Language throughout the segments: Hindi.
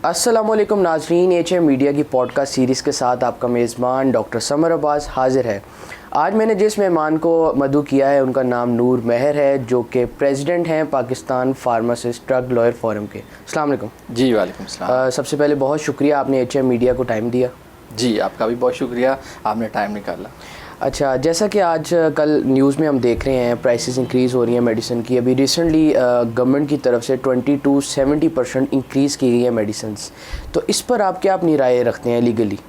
अस्सलामुअलैकुम नाजरीन, HM मीडिया की पॉडकास्ट सीरीज़ के साथ आपका मेज़बान डॉक्टर समर अब्बास हाजिर है। आज मैंने जिस मेहमान को मदऊ किया है उनका नाम नूर मेहर है, जो कि प्रेसिडेंट हैं Pakistan pharmacist drug lawyer forum के। अस्सलाम वालेकुम। जी वालेकुम सलाम। सबसे पहले बहुत शुक्रिया, आपने HM मीडिया को टाइम दिया। जी आपका भी बहुत शुक्रिया, आपने टाइम निकाला। अच्छा, जैसा कि आज कल न्यूज़ में हम देख रहे हैं प्राइसेस इंक्रीज़ हो रही हैं मेडिसिन की। अभी रिसेंटली गवर्नमेंट की तरफ से 20 to 70% इंक्रीज़ की गई है मेडिसिन। तो इस पर आप क्या अपनी राय रखते हैं लीगली?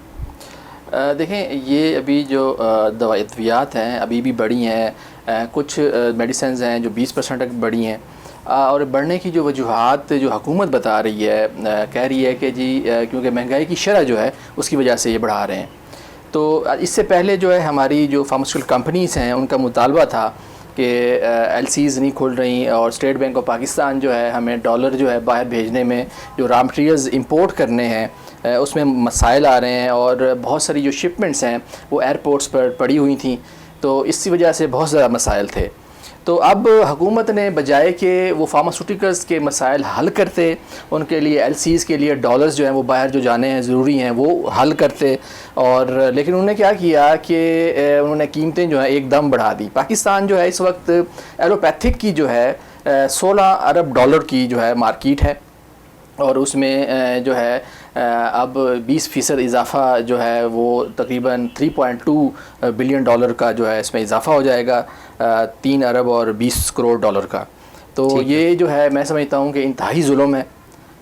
देखें, ये अभी जो दवाइयात हैं अभी भी बढ़ी हैं। कुछ मेडिसिन हैं जो 20% तक बढ़ी हैं, और बढ़ने की जो वजूहात जो हुकूमत बता रही है, कह रही है कि जी क्योंकि महंगाई की शरह जो है उसकी वजह से ये बढ़ा रहे हैं। तो इससे पहले जो है हमारी जो फार्मास्यूटिकल कंपनीज़ हैं उनका मुतालबा था कि LCs नहीं खुल रही, और स्टेट बैंक ऑफ पाकिस्तान जो है हमें डॉलर जो है बाहर भेजने में, जो रॉ मटेरियल्स इंपोर्ट करने हैं उसमें मसाइल आ रहे हैं, और बहुत सारी जो शिपमेंट्स हैं वो एयरपोर्ट्स पर पड़ी हुई थी। तो इसी वजह से बहुत ज़्यादा मसाइल थे। तो अब हुकूमत ने बजाय कि वो फार्मास्यूटिकल्स के मसाइल हल करते, उनके लिए LCs के लिए डॉलर्स जो हैं वो बाहर जो जाने हैं ज़रूरी हैं वो हल करते, और लेकिन उन्होंने क्या किया कि उन्होंने कीमतें जो है एकदम बढ़ा दी। पाकिस्तान जो है इस वक्त एलोपैथिक की जो है 16 अरब डॉलर की जो है मार्केट है, और उसमें जो है अब 20% इजाफ़ा जो है वो तकरीबन 3.2 बिलियन डॉलर का जो है इसमें इजाफ़ा हो जाएगा, 3 अरब और 20 करोड़ डॉलर का। तो ये जो है मैं समझता हूँ कि इंतहाई जुल्म है,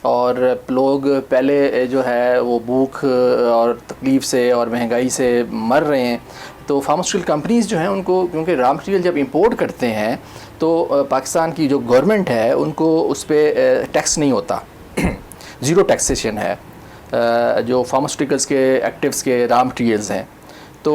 और लोग पहले जो है वो भूख और तकलीफ़ से और महंगाई से मर रहे हैं। तो फार्मास्यूटिकल कंपनीज़ जो हैं उनको, क्योंकि रॉ मटेरियल जब इंपोर्ट करते हैं तो पाकिस्तान की जो गवर्नमेंट है उनको उस पर टैक्स नहीं होता, ज़ीरो टैक्सेशन है जो फार्मास्यूटिकल्स के एक्टिव्स के रॉ मटेरियल्स हैं। तो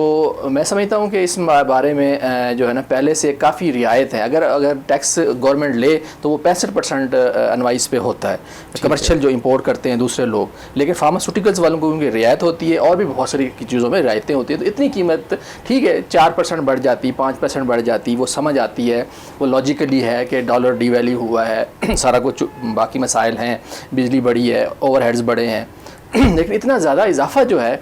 मैं समझता हूँ कि इस बारे में जो है ना पहले से काफ़ी रियायत है। अगर टैक्स गवर्नमेंट ले तो वो 65% अनवाइस पे होता है कमर्शियल जो इंपोर्ट करते हैं दूसरे लोग, लेकिन फार्मास्यूटिकल्स वालों को उनकी रियायत होती है, और भी बहुत सारी चीज़ों में रियायतें होती हैं। तो इतनी कीमत ठीक है, 4% बढ़ जाती, 5% बढ़ जाती, वो समझ आती है, वो लॉजिकली है कि डॉलर डिवैल्यू हुआ है, सारा कुछ बाकी मसाइल हैं, बिजली बढ़ी है, ओवरहेड्स बढ़े हैं लेकिन इतना ज़्यादा इजाफा जो है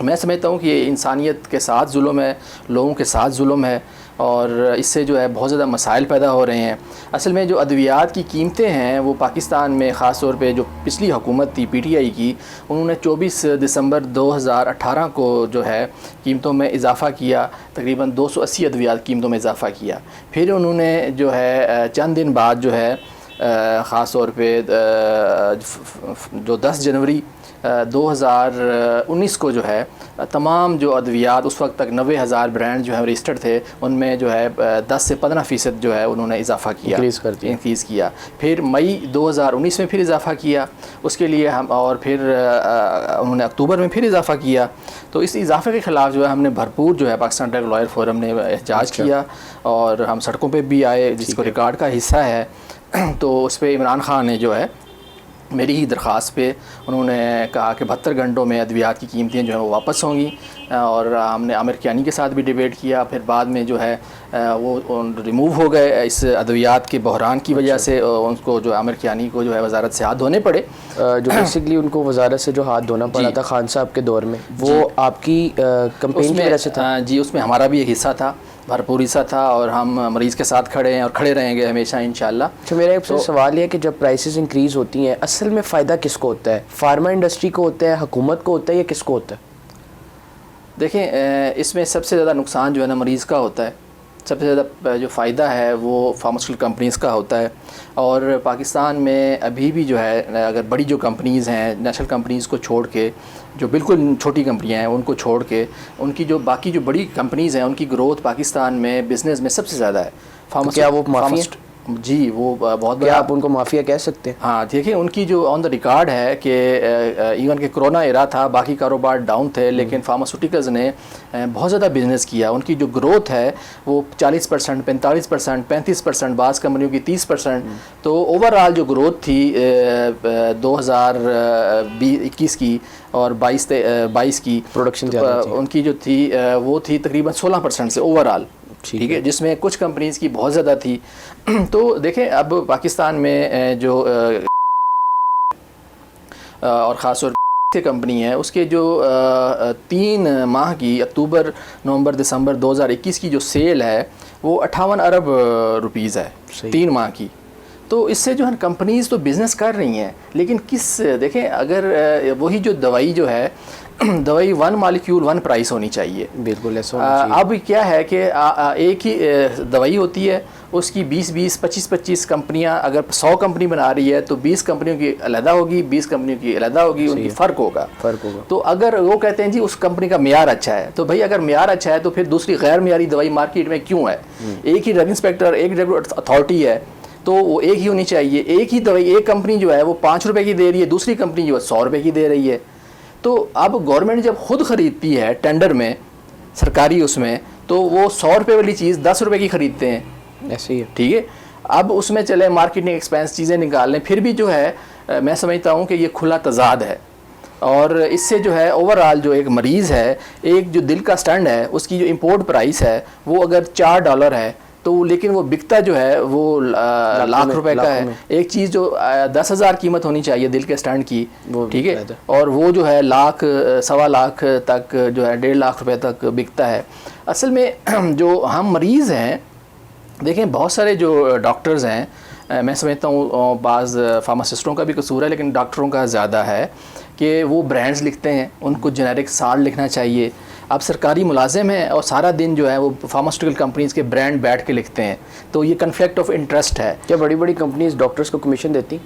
मैं समझता हूँ कि ये इंसानियत के साथ जुल्म है, लोगों के साथ जुल्म है, और इससे जो है बहुत ज़्यादा मसाइल पैदा हो रहे हैं। असल में जो अद्वियात की कीमतें हैं वो पाकिस्तान में ख़ास तौर पे जो पिछली हुकूमत थी PTI की, उन्होंने 24 दिसंबर 2018 को जो है कीमतों में इजाफ़ा किया, तकरीबन 280 अद्वियात कीमतों में इजाफ़ा किया। फिर उन्होंने जो है चंद दिन बाद जो है ख़ास तौर पे जो 10 जनवरी 2019 को जो है तमाम जो अद्वियात, उस वक्त तक 90,000 ब्रांड जो है रजिस्टर्ड थे, उनमें जो है 10 से 15% जो है उन्होंने इजाफ़ा किया, इंक्रीज़ किया। फिर मई 2019 में फिर इजाफ़ा किया उसके लिए हम, और फिर उन्होंने अक्टूबर में फिर इजाफ़ा किया। तो इस इजाफ़े के ख़िलाफ़ जो है हमने भरपूर जो है पाकिस्तान ड्रग लॉयर फोरम ने एहतजाज किया, और हम सड़कों पर भी आए, जिसको रिकॉर्ड का हिस्सा है। तो उस पर इमरान खान ने जो है मेरी ही दरख्वास्त पे उन्होंने कहा कि 72 घंटों में अद्वियात की कीमतें जो हैं वो वापस होंगी, और हमने आमिर कियानी के साथ भी डिबेट किया। फिर बाद में जो है वो रिमूव हो गए इस अद्वियात के बहरान की वजह से, उनको जो आमिर कियानी को जो है वजारत से हाथ धोने पड़े, जो बेसिकली उनको वजारत से जो हाथ धोना पड़ा था खान साहब के दौर में, वो आपकी कंपेन की वजह से था? जी, उसमें हमारा भी एक हिस्सा था, भरपूर हिस्सा था, और हम मरीज़ के साथ खड़े हैं और खड़े रहेंगे हमेशा इंशाल्लाह। तो मेरा एक सवाल ये है कि जब प्राइसेस इंक्रीज़ होती हैं असल में फ़ायदा किसको होता है? फार्मा इंडस्ट्री को होता है, हुकूमत को होता है, या किसको होता है? देखें, इसमें सबसे ज़्यादा नुकसान जो है ना मरीज़ का होता है, सबसे ज़्यादा जो फ़ायदा है वो फार्मास्यूटिकल कंपनीज़ का होता है। और पाकिस्तान में अभी भी जो है अगर बड़ी जो कंपनीज़ हैं, नेशनल कंपनीज़ को छोड़ के, जो बिल्कुल छोटी कंपनियां हैं उनको छोड़ के, उनकी जो बाकी जो बड़ी कंपनीज़ हैं उनकी ग्रोथ पाकिस्तान में बिज़नेस में सबसे ज़्यादा है। तो क्या वो माफिया? जी, वो बहुत बड़ा, आप उनको माफिया कह सकते हैं? हाँ, देखिए उनकी जो ऑन द रिकॉर्ड है कि इवन के कोरोना एरा था, बाकी कारोबार डाउन थे, लेकिन फार्मास्यूटिकल्स ने बहुत ज़्यादा बिजनेस किया। उनकी जो ग्रोथ है वो 40%, 45%, 35%, बाज़ कंपनियों की 30%। तो ओवरऑल जो ग्रोथ थी 2021 की और 22 की प्रोडक्शन उनकी जो थी वो थी तकरीबन 16% से ओवरऑल, ठीक है, जिसमें कुछ कंपनीज़ की बहुत ज़्यादा थी। तो देखें अब पाकिस्तान में जो और ख़ास तौर से कंपनी है, उसके जो 3 माह की अक्टूबर नवंबर दिसंबर 2021 की जो सेल है वो 58 अरब रुपीज़ है 3 माह की। तो इससे जो है कंपनीज़ तो बिज़नेस कर रही हैं, लेकिन देखें अगर वही जो दवाई जो है दवाई 1 मॉलिक्यूल 1 प्राइस होनी चाहिए। बिल्कुल ऐसा अब क्या है कि एक ही दवाई होती है, उसकी 20-20 25-25 कंपनियां, अगर 100 कंपनी बना रही है तो 20 कंपनियों की अलहदा होगी, 20 कंपनियों की अलहदा होगी, उनकी फ़र्क होगा। तो अगर वो कहते हैं जी उस कंपनी का मेयार अच्छा है, तो भाई अगर मेयार अच्छा है तो फिर दूसरी गैर मेयारी दवाई मार्केट में क्यों है? एक ही ड्रग इंस्पेक्टर, एक ड्रग अथॉरिटी है, तो वो एक ही होनी चाहिए। एक ही दवाई, एक कंपनी जो है वो 5 रुपये की दे रही है, दूसरी कंपनी जो है 100 रुपये की दे रही है। तो अब गवर्नमेंट जब खुद ख़रीदती है टेंडर में, सरकारी उसमें, तो वो 100 रुपये वाली चीज़ 10 रुपये की ख़रीदते हैं। ऐसे ही है, ठीक है। अब उसमें चले मार्केटिंग एक्सपेंस चीज़ें निकाल लें, फिर भी जो है मैं समझता हूँ कि ये खुला तजाद है। और इससे जो है ओवरऑल जो एक मरीज़ है, एक जो दिल का स्टंट है, उसकी जो इंपोर्ट प्राइस है वो अगर $4 है, तो लेकिन वो बिकता जो है वो लाख रुपए का है। एक चीज़ जो 10,000 कीमत होनी चाहिए दिल के स्टंट की, ठीक है, और वो जो है लाख, सवा लाख तक जो है 1.5 लाख रुपए तक बिकता है। असल में जो हम मरीज़ हैं, देखें बहुत सारे जो डॉक्टर्स हैं, मैं समझता हूँ बाज़ फार्मासिस्टों का भी कसूर है, लेकिन डॉक्टरों का ज़्यादा है कि वो ब्रांड्स लिखते हैं, उनको जेनेरिक साल्ट लिखना चाहिए। अब सरकारी मुलाजिम हैं और सारा दिन जो है वो फार्मास्यूटिकल कंपनीज़ के ब्रांड बैठ के लिखते हैं, तो ये कन्फ्लिक्ट ऑफ इंटरेस्ट है। क्या बड़ी बड़ी कंपनीज डॉक्टर्स को कमीशन देती?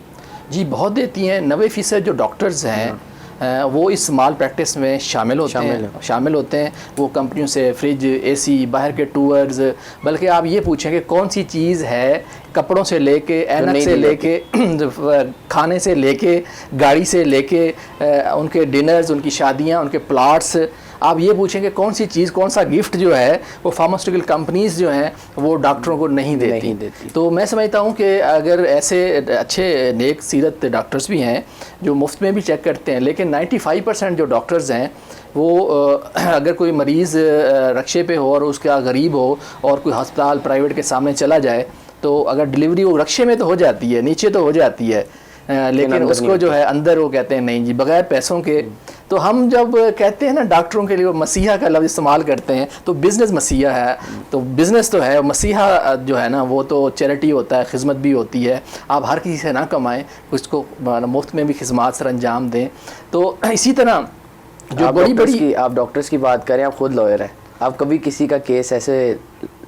जी बहुत देती हैं। 90% जो डॉक्टर्स हैं वो इस माल प्रैक्टिस में शामिल होते हैं। वो कंपनियों से फ्रिज, एसी, बाहर के टूर्स, बल्कि आप ये पूछें कि कौन सी चीज़ है, कपड़ों से लेके, ऐनक से लेके, खाने से लेके, गाड़ी से लेके, उनके डिनर्स, उनकी शादियाँ, उनके प्लॉट्स, आप ये पूछेंगे कौन सी चीज़, कौन सा गिफ्ट जो है वो फार्मास्यूटिकल कंपनीज़ जो हैं वो डॉक्टरों को नहीं देती। तो मैं समझता हूँ कि अगर ऐसे अच्छे नेक सीरत डॉक्टर्स भी हैं जो मुफ्त में भी चेक करते हैं, लेकिन 95% जो डॉक्टर्स हैं वो अगर कोई मरीज़ रक्शे पे हो और उसका गरीब हो और कोई अस्पताल प्राइवेट के सामने चला जाए, तो अगर डिलीवरी वो रक्शे में तो हो जाती है, नीचे तो हो जाती है, लेकिन उसको जो है अंदर वो कहते हैं नहीं जी, बगैर पैसों के। तो हम जब कहते हैं ना डॉक्टरों के लिए वो मसीहा का लफ्ज़ इस्तेमाल करते हैं, तो बिज़नेस मसीहा है, तो बिज़नेस तो है, मसीहा जो है ना वो तो चैरिटी होता है, खिदमत भी होती है। आप हर किसी से ना कमाएं, उसको मुफ्त में भी खिदमत सर अंजाम दें। तो इसी तरह जो बड़ी आप डॉक्टर्स की बात करें, आप खुद लॉयर हैं, आप कभी किसी का केस ऐसे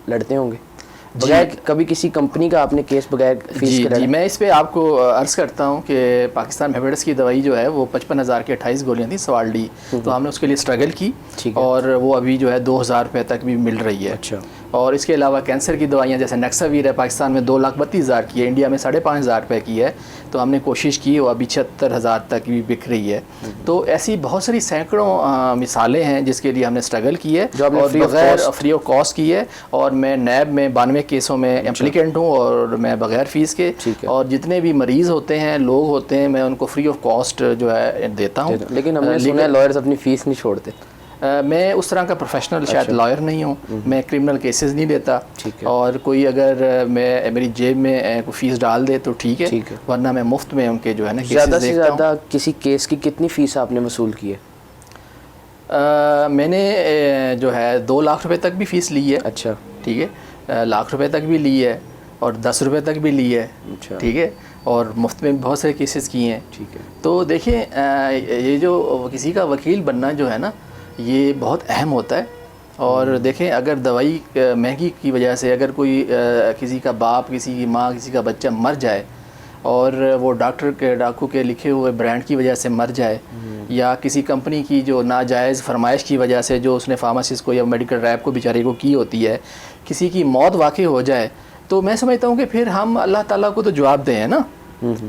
लड़ते होंगे बगैर, कभी किसी कंपनी का आपने केस बगैर फीस के? जी मैं इस पे आपको अर्ज़ करता हूँ कि पाकिस्तान में हेपेटाइटिस की दवाई जो है वो 55,000 की 28 गोलियाँ थी सवाल्डी, तो हमने उसके लिए स्ट्रगल की और वो अभी जो है 2,000 रुपये तक भी मिल रही है। अच्छा। और इसके अलावा कैंसर की दवाइयाँ जैसे नेक्सावीर है, पाकिस्तान में 2,32,000 की है, इंडिया में 5,500 रुपये की है, तो हमने कोशिश की वो अभी 76,000 तक भी बिक रही है। तो ऐसी बहुत सारी सैकड़ों मिसालें हैं जिसके लिए हमने स्ट्रगल की है और बगैर फ्री ऑफ कॉस्ट की है। और मैं नैब में 92 केसों में एप्लीकेंट हूँ और मैं बगैर फ़ीस के, और जितने भी मरीज़ होते हैं, लोग होते हैं, मैं उनको फ्री ऑफ कॉस्ट जो है देता हूँ। लेकिन हमने सुना है लॉयर्स अपनी फ़ीस नहीं छोड़ते। मैं उस तरह का प्रोफेशनल शायद लॉयर नहीं हूँ, मैं क्रिमिनल केसेस नहीं लेता, और कोई अगर मेरी जेब में कोई फ़ीस डाल दे तो ठीक है, वरना मैं मुफ्त में उनके जो है ना ज़्यादा से ज़्यादा किसी केस की कितनी फ़ीस आपने वसूल की है? मैंने जो है 2 लाख रुपए तक भी फ़ीस ली है। अच्छा। ठीक है, लाख रुपए तक भी ली है और 10 रुपये तक भी ली है। अच्छा। ठीक है, और मुफ्त में बहुत सारे केसेस किए हैं। ठीक है। तो देखिए ये जो किसी का वकील बनना जो है ना ये बहुत अहम होता है। और देखें अगर दवाई महंगी की वजह से अगर कोई किसी का बाप, किसी की माँ, किसी का बच्चा मर जाए और वो डाकू के लिखे हुए ब्रांड की वजह से मर जाए, या किसी कंपनी की जो नाजायज़ फरमाइश की वजह से जो उसने फार्मासिस्ट को या मेडिकल रैप को बेचारे को की होती है, किसी की मौत वाक़ई हो जाए, तो मैं समझता हूँ कि फिर हम अल्लाह ताला को तो जवाब दें, है ना।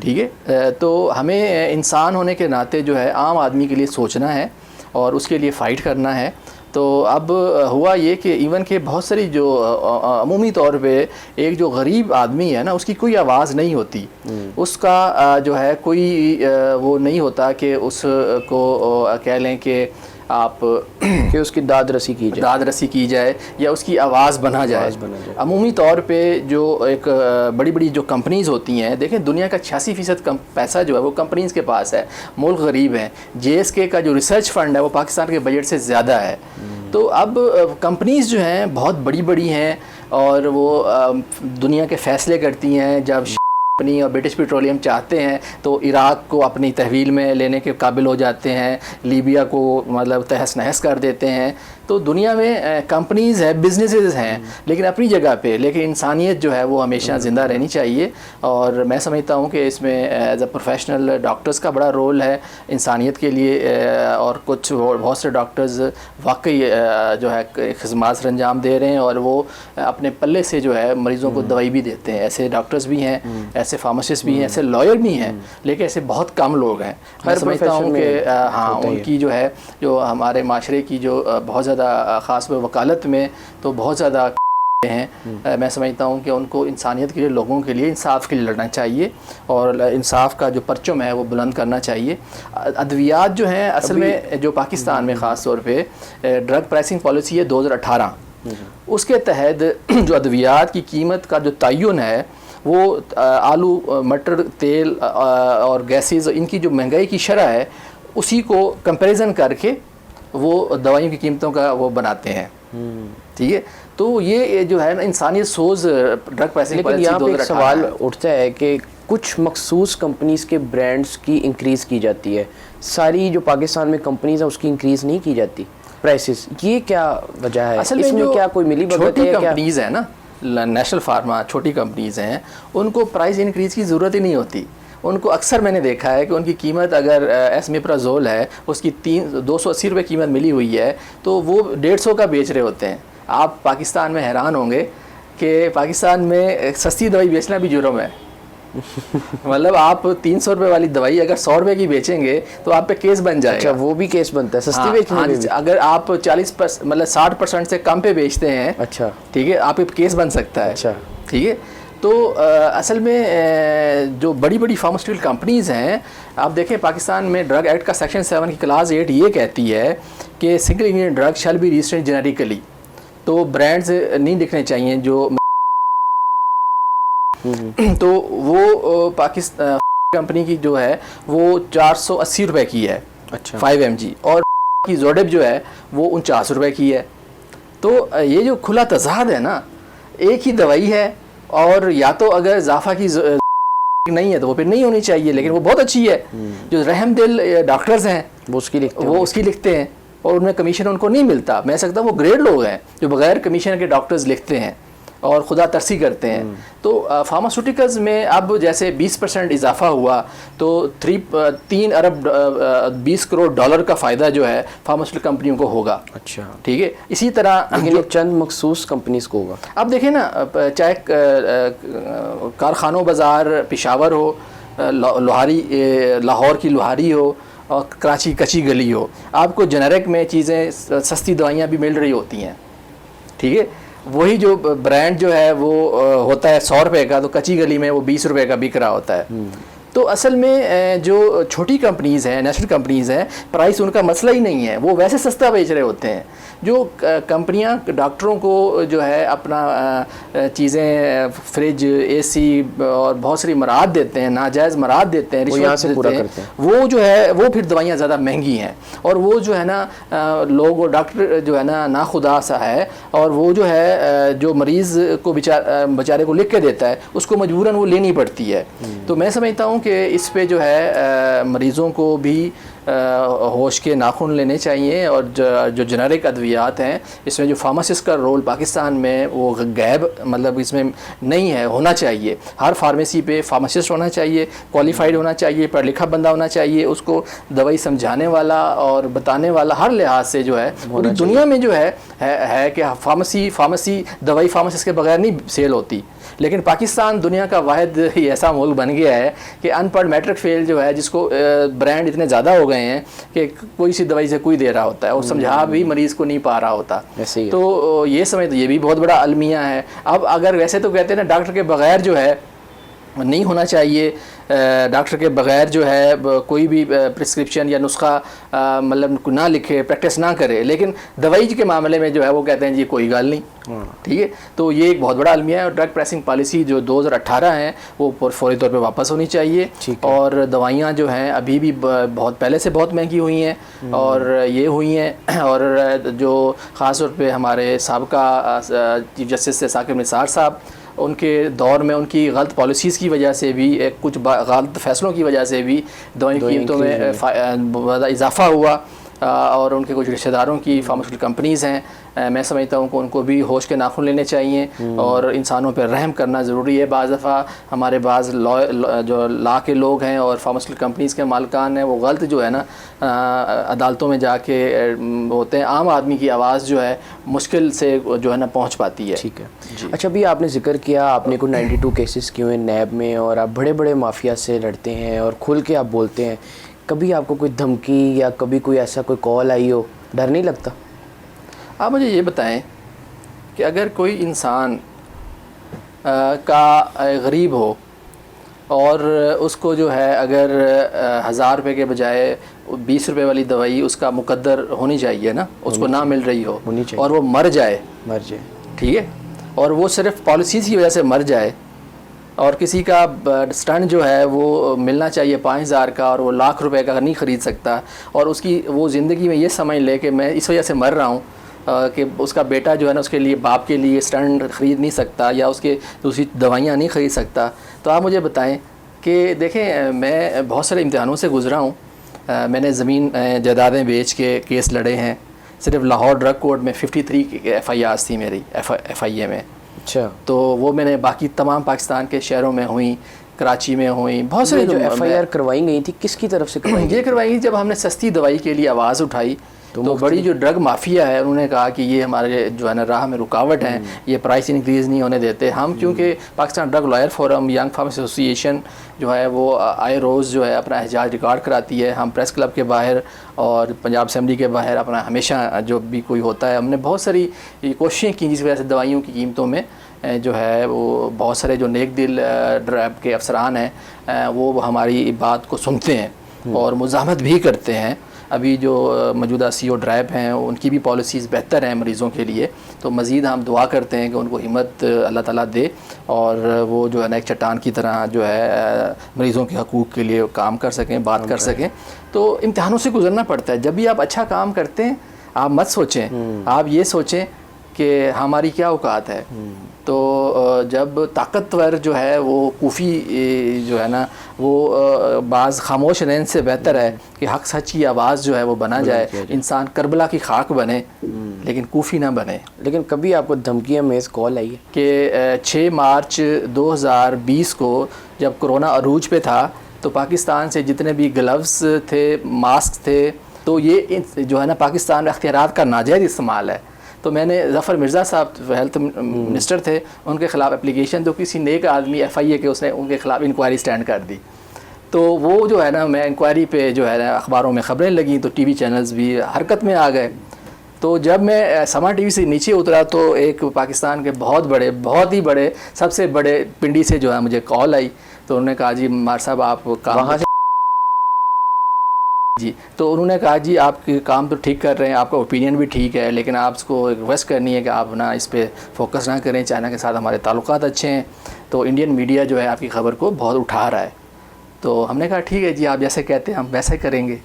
ठीक है, तो हमें इंसान होने के नाते जो है आम आदमी के लिए सोचना है और उसके लिए फ़ाइट करना है। तो अब हुआ ये कि इवन के बहुत सारी जो अमूमी तौर पे एक जो गरीब आदमी है ना उसकी कोई आवाज़ नहीं होती, उसका जो है कोई वो नहीं होता कि उसको कह लें कि आप कि उसकी दाद रसी की जाए, दाद रसी की जाए या उसकी आवाज़ बना जाए। अमूमी तौर पे जो एक बड़ी बड़ी जो कंपनीज़ होती हैं, देखें दुनिया का 86% पैसा जो है वो कंपनीज़ के पास है, मुल्क गरीब है। JSK का जो रिसर्च फंड है वो पाकिस्तान के बजट से ज़्यादा है। तो अब कंपनीज़ जो हैं बहुत बड़ी बड़ी हैं और वो दुनिया के फ़ैसले करती हैं। जब कंपनी और ब्रिटिश पेट्रोलियम चाहते हैं तो इराक़ को अपनी तहवील में लेने के काबिल हो जाते हैं, लीबिया को मतलब तहस नहस कर देते हैं। तो दुनिया में कंपनीज़ है, बिजनेसेस हैं, लेकिन अपनी जगह पे, लेकिन इंसानियत जो है वो हमेशा ज़िंदा रहनी चाहिए। और मैं समझता हूँ कि इसमें एज अ प्रोफेशनल डॉक्टर्स का बड़ा रोल है इंसानियत के लिए। और कुछ बहुत से डॉक्टर्स वाकई जो है खिदमत सर अंजाम दे रहे हैं और वो अपने पल्ले से जो है मरीज़ों को दवाई भी देते हैं। ऐसे डॉक्टर्स भी हैं, ऐसे फार्मासिस्ट भी हैं, ऐसे लॉयर भी हैं, लेकिन ऐसे बहुत कम लोग हैं। मैं समझता हूँ कि हाँ, उनकी जो है जो हमारे माशरे की जो बहुत ज़्यादा ख़ास वकालत में तो बहुत ज़्यादा हैं। मैं समझता हूँ कि उनको इंसानियत के लिए, लोगों के लिए, इंसाफ के लिए लड़ना चाहिए और इंसाफ का जो परचम है वो बुलंद करना चाहिए। अद्वियात जो हैं असल में जो पाकिस्तान में ख़ास तौर पे ड्रग प्राइसिंग पॉलिसी है 2018, उसके तहत जो अद्वियात की कीमत का जो तयन है वो आलू, मटर, तेल और गैसेस, इनकी जो महंगाई की शरह है उसी को कंपैरिजन करके वो दवाइयों की कीमतों का वो बनाते हैं। ठीक है, तो ये जो है ना इंसानियत सोज ड्रग प्राइसिंग पॉलिसी। लेकिन यहाँ पे एक सवाल उठता है कि कुछ मखसूस कंपनीज़ के ब्रांड्स की इंक्रीज़ की जाती है, सारी जो पाकिस्तान में कंपनीज़ हैं उसकी इंक्रीज़ नहीं की जाती प्राइसेस। ये क्या वजह है? असल में इसमें क्या कोई मिली भगत है? कंपनीज़ है ना, नेशनल फार्मा, छोटी कंपनीज़ हैं, उनको प्राइस इंक्रीज़ की ज़रूरत ही नहीं होती। उनको अक्सर मैंने देखा है कि उनकी कीमत अगर एसमेप्राजोल है उसकी 280 रुपये कीमत मिली हुई है तो वो 150 का बेच रहे होते हैं। आप पाकिस्तान में हैरान होंगे कि पाकिस्तान में सस्ती दवाई बेचना भी जुर्म है। मतलब आप 300 रुपये वाली दवाई अगर 100 रुपये की बेचेंगे तो आप पे केस बन जाएगा। अच्छा, वो भी केस बनता है सस्ती बेचने में भी? अगर आप 40% मतलब 60% से कम पे बेचते हैं, अच्छा ठीक है, आप पे केस बन सकता है। अच्छा ठीक है, तो असल में जो बड़ी बड़ी फार्मास्यूटिकल कंपनीज़ हैं, आप देखें पाकिस्तान में ड्रग एक्ट का सेक्शन 7 की क्लास 8 ये कहती है कि single ingredient drug shall be registered generically. तो ब्रांड्स नहीं दिखने चाहिए जो तो वो पाकिस्तान कंपनी की जो है वो 480 रुपये की है। अच्छा 5 mg, और की जोडेब जो है वो 49 रुपये की है। तो ये जो खुला तजाद है ना, एक ही दवाई है और या तो अगर इजाफा की नहीं है तो वो फिर नहीं होनी चाहिए, लेकिन वो बहुत अच्छी है। जो रहम दिल डॉक्टर्स हैं वो उसकी लिखते हैं और उनमें कमीशन उनको नहीं मिलता। मैं सकता हूँ वो ग्रेड लोग हैं जो बगैर कमीशन के डॉक्टर्स लिखते हैं और खुदा तरसी करते हैं। तो फार्मास्यूटिकल्स में अब जैसे 20% इजाफा हुआ तो 3 अरब 20 करोड़ डॉलर का फ़ायदा जो है फार्मास्यूटिकल कंपनियों को होगा। अच्छा ठीक है, इसी तरह जो चंद मखसूस कंपनीज़ को होगा। अब देखें ना, चाहे कारखानों बाज़ार पेशावर हो, लाहौर की लोहारी हो और कराची कच्ची गली हो, आपको जेनेरिक में चीज़ें सस्ती दवाइयाँ भी मिल रही होती हैं। ठीक है, वही जो ब्रांड जो है वो होता है 100 रुपये का, तो कच्ची गली में वो 20 रुपये का बिक रहा होता है। तो असल में जो छोटी कंपनीज़ हैं, नेशनल कंपनीज़ हैं, प्राइस उनका मसला ही नहीं है, वो वैसे सस्ता बेच रहे होते हैं। जो कंपनियां डॉक्टरों को जो है अपना चीज़ें फ्रिज, एसी और बहुत सारी मराद देते हैं, नाजायज़ मराद देते हैं, रिश्वत से पूरा करते हैं, वो जो है वो फिर दवाइयाँ ज़्यादा महंगी हैं। और वो जो है ना लोग, डॉक्टर जो है ना नाखुदा सा है, और वो जो है जो मरीज़ को बेचारे को लिख के देता है उसको मजबूरन वो लेनी पड़ती है। तो मैं समझता हूँ कि इस पे जो है मरीज़ों को भी होश के नाखून लेने चाहिए। और जो जेनेरिक अद्वियात हैं, इसमें जो फार्मासिस्ट का रोल पाकिस्तान में वो गैब मतलब इसमें नहीं है, होना चाहिए। हर फार्मेसी पे फार्मासिस्ट होना चाहिए, क्वालिफाइड होना चाहिए, पढ़ा लिखा बंदा होना चाहिए, उसको दवाई समझाने वाला और बताने वाला हर लिहाज से जो है पूरी दुनिया में जो है कि फार्मेसी दवाई फार्मासिस्ट के बगैर नहीं सेल होती। लेकिन पाकिस्तान दुनिया का वाहिद ऐसा मुल्क बन गया है कि अनपढ़ मैट्रिक फेल जो है, जिसको ब्रांड इतने ज़्यादा हो गए हैं कि कोई सी दवाई से कोई दे रहा होता है और समझा भी मरीज़ को नहीं पा रहा होता। तो ये समझ, ये भी बहुत बड़ा अलमिया है। अब अगर वैसे तो कहते हैं ना डॉक्टर के बगैर जो है नहीं होना चाहिए, डॉक्टर के बग़ैर जो है कोई भी प्रिस्क्रिप्शन या नुस्खा मतलब ना लिखे, प्रैक्टिस ना करे, लेकिन दवाई के मामले में जो है वो कहते हैं जी कोई गल नहीं। ठीक है, तो ये एक बहुत बड़ा अलमिया है। और ड्रग प्राइसिंग पॉलिसी जो 2018 है वो फौरी तौर पे वापस होनी चाहिए। और दवाइयाँ जो हैं अभी भी बहुत पहले से बहुत महंगी हुई हैं और ये हुई हैं। और जो ख़ास तौर पे हमारे साबका चीफ जस्टिस साकिब निसार साहब, उनके दौर में उनकी गलत पॉलिसीज़ की वजह से भी, कुछ गलत फ़ैसलों की वजह से भी दवाई की कीमतों में ज़्यादा इजाफा हुआ। और उनके कुछ रिश्तेदारों की फार्मास्यूटिकल कंपनीज़ हैं, मैं समझता हूँ कि उनको भी होश के नाखून लेने चाहिए और इंसानों पर रहम करना ज़रूरी है। बाज़ दफ़ा हमारे बाज़ जो लॉ के लोग हैं और फार्मास्यूटिकल कंपनीज़ के मालिकान हैं वो गलत जो है ना अदालतों में जाके होते हैं। आम आदमी की आवाज़ जो है मुश्किल से जो है ना पहुँच पाती है। ठीक है जी। अच्छा, अभी आपने जिक्र किया आपने को 92 केसेस किए हुए नैब में और आप बड़े बड़े माफिया से लड़ते हैं और खुल के आप बोलते हैं, कभी आपको कोई धमकी या कभी कोई ऐसा कोई कॉल आई हो, डर नहीं लगता? आप मुझे ये बताएं कि अगर कोई इंसान का गरीब हो और उसको जो है अगर 1000 रुपये के बजाय 20 रुपये वाली दवाई उसका मुकद्दर होनी चाहिए ना, उसको ना मिल रही हो और वो मर जाए, ठीक है, और वो सिर्फ पॉलिसीज़ की वजह से मर जाए और किसी का स्टंट जो है वो मिलना चाहिए 5000 का और वो लाख रुपए का नहीं ख़रीद सकता, और उसकी वो ज़िंदगी में ये समझ ले कि मैं इस वजह से मर रहा हूँ कि उसका बेटा जो है ना उसके लिए, बाप के लिए स्टंट ख़रीद नहीं सकता या उसके दूसरी दवाइयाँ नहीं ख़रीद सकता। तो आप मुझे बताएं कि देखें, मैं बहुत सारे इम्तिहानों से गुज़रा हूँ। मैंने ज़मीन जायदादें बेच के केस लड़े हैं। सिर्फ लाहौर ड्रग कोर्ट में 53 FIRs थी मेरी FIA में। अच्छा, तो वो मैंने बाकी तमाम पाकिस्तान के शहरों में हुई, कराची में हुई, बहुत सारी जो FIR करवाई गई थी किसकी तरफ से करवाई ये करवाई गई जब हमने सस्ती दवाई के लिए आवाज़ उठाई तो बड़ी जो ड्रग माफिया है उन्होंने कहा कि ये हमारे जो है ना राह में रुकावट है, ये प्राइस इंक्रीज़ नहीं होने देते हम। क्योंकि Pakistan drug lawyer forum, young pharmacy association जो है वो आए रोज़ जो है अपना एहतजाज रिकॉर्ड कराती है। हम प्रेस क्लब के बाहर और पंजाब असेंबली के बाहर अपना हमेशा जो भी कोई होता है, हमने बहुत सारी कोशिशें की जिस वजह से दवाइयों की कीमतों में जो है वो बहुत सारे जो नेक दिल ड्रैब के अफसरान हैं वो हमारी बात को सुनते हैं और मुज़ाहमत भी करते हैं। अभी जो मौजूदा CEO ड्राइव हैं उनकी भी पॉलिसीज़ बेहतर हैं मरीज़ों के लिए, तो मज़ीद हम दुआ करते हैं कि उनको हिम्मत अल्लाह ताला दे और वो जो है ना एक चट्टान की तरह जो है मरीज़ों के हकूक़ के लिए काम कर सकें, बात कर सकें। तो इम्तिहानों से गुजरना पड़ता है। जब भी आप अच्छा काम करते हैं आप मत सोचें, आप ये सोचें कि हमारी क्या औकात है। तो जब ताकतवर जो है वो कूफ़ी जो है ना वो बाज़ खामोश रहने से बेहतर है कि हक सच की आवाज़ जो है वो बना जाए। इंसान करबला की खाक बने लेकिन कूफ़ी ना बने। लेकिन कभी आपको धमकियाँ मेज़ कॉल आई है कि 6 मार्च 2020 को जब कोरोना अरूज पे था तो पाकिस्तान से जितने भी ग्लव्स थे, मास्क थे, तो ये जो है ना पाकिस्तान में अख्तियारात का नाजायज़ इस्तेमाल है। तो मैंने ज़फ़र मिर्ज़ा साहब हेल्थ मिनिस्टर थे, उनके ख़िलाफ़ एप्लीकेशन तो किसी नेक आदमी FIA के उसने उनके ख़िलाफ़ इंक्वायरी स्टैंड कर दी। तो वो जो है ना मैं इंक्वायरी पे जो है ना अखबारों में ख़बरें लगी तो TV चैनल्स भी हरकत में आ गए। तो जब मैं समा TV से नीचे उतरा तो एक पाकिस्तान के बहुत ही बड़े सबसे बड़े पिंडी से जो है मुझे कॉल आई। तो उन्होंने कहा जी मार साहब आप कहाँ जी, तो उन्होंने कहा जी आप काम तो ठीक कर रहे हैं, आपका ओपिनियन भी ठीक है, लेकिन आपको रिक्वेस्ट करनी है कि आप ना इस पे फोकस ना करें। चाइना के साथ हमारे ताल्लुकात अच्छे हैं, तो इंडियन मीडिया जो है आपकी ख़बर को बहुत उठा रहा है। तो हमने कहा ठीक है जी, आप जैसे कहते हैं हम वैसा ही करेंगे।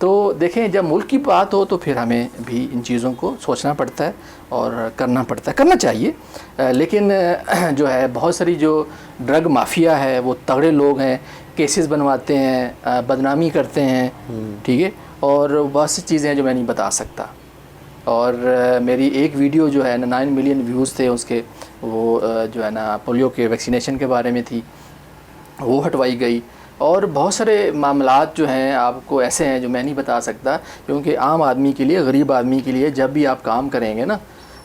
तो देखें, जब मुल्क की बात हो तो फिर हमें भी इन चीज़ों को सोचना पड़ता है और करना पड़ता है, करना चाहिए। लेकिन जो है बहुत सारी जो ड्रग माफिया है वो तगड़े लोग हैं, केसेस बनवाते हैं, बदनामी करते हैं, ठीक है, और बहुत सी चीज़ें हैं जो मैं नहीं बता सकता। और मेरी एक वीडियो जो है ना 9 मिलियन व्यूज़ थे उसके, वो जो है ना पोलियो के वैक्सीनेशन के बारे में थी, वो हटवाई गई। और बहुत सारे मामलात जो हैं आपको ऐसे हैं जो मैं नहीं बता सकता, क्योंकि आम आदमी के लिए, गरीब आदमी के लिए जब भी आप काम करेंगे ना,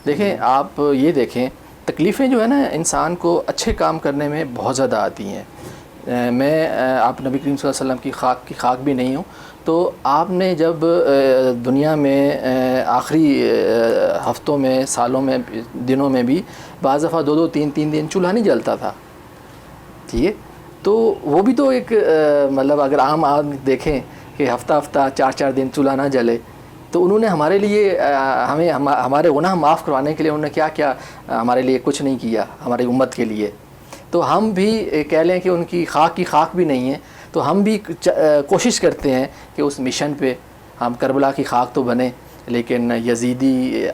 देखें आप ये देखें तकलीफ़ें जो है ना इंसान को अच्छे काम करने में बहुत ज़्यादा आती हैं। मैं आप नबी करीम सल्लल्लाहु अलैहि वसल्लम की खाक भी नहीं हूँ, तो आपने जब दुनिया में आखिरी हफ्तों में, सालों में, दिनों में भी बाज़ दफ़ा 2-2, 3-3 दिन चूल्हा नहीं जलता था, ठीक है। तो वो भी तो एक मतलब अगर आम आदमी देखें कि हफ्ता हफ्ता 4-4 दिन चूल्हा ना जले, तो उन्होंने हमारे लिए हमें हमारे गुनाह माफ़ करवाने के लिए उन्होंने क्या क्या हमारे लिए कुछ नहीं किया हमारी उम्मत के लिए। तो हम भी कह लें कि उनकी खाक की खाक भी नहीं है, तो हम भी कोशिश करते हैं कि उस मिशन पे हम करबला की खाक तो बने, लेकिन यजीदी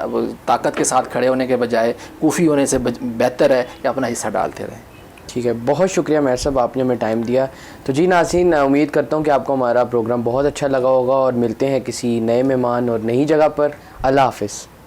ताकत के साथ खड़े होने के बजाय कूफ़ी होने से बेहतर है कि अपना हिस्सा डालते रहें। ठीक है, बहुत शुक्रिया मेहर साहब, आपने हमें टाइम दिया। तो जी नाज़रीन, उम्मीद करता हूँ कि आपको हमारा प्रोग्राम बहुत अच्छा लगा होगा और मिलते हैं किसी नए मेहमान और नई जगह पर। अल्लाह हाफ़िज़।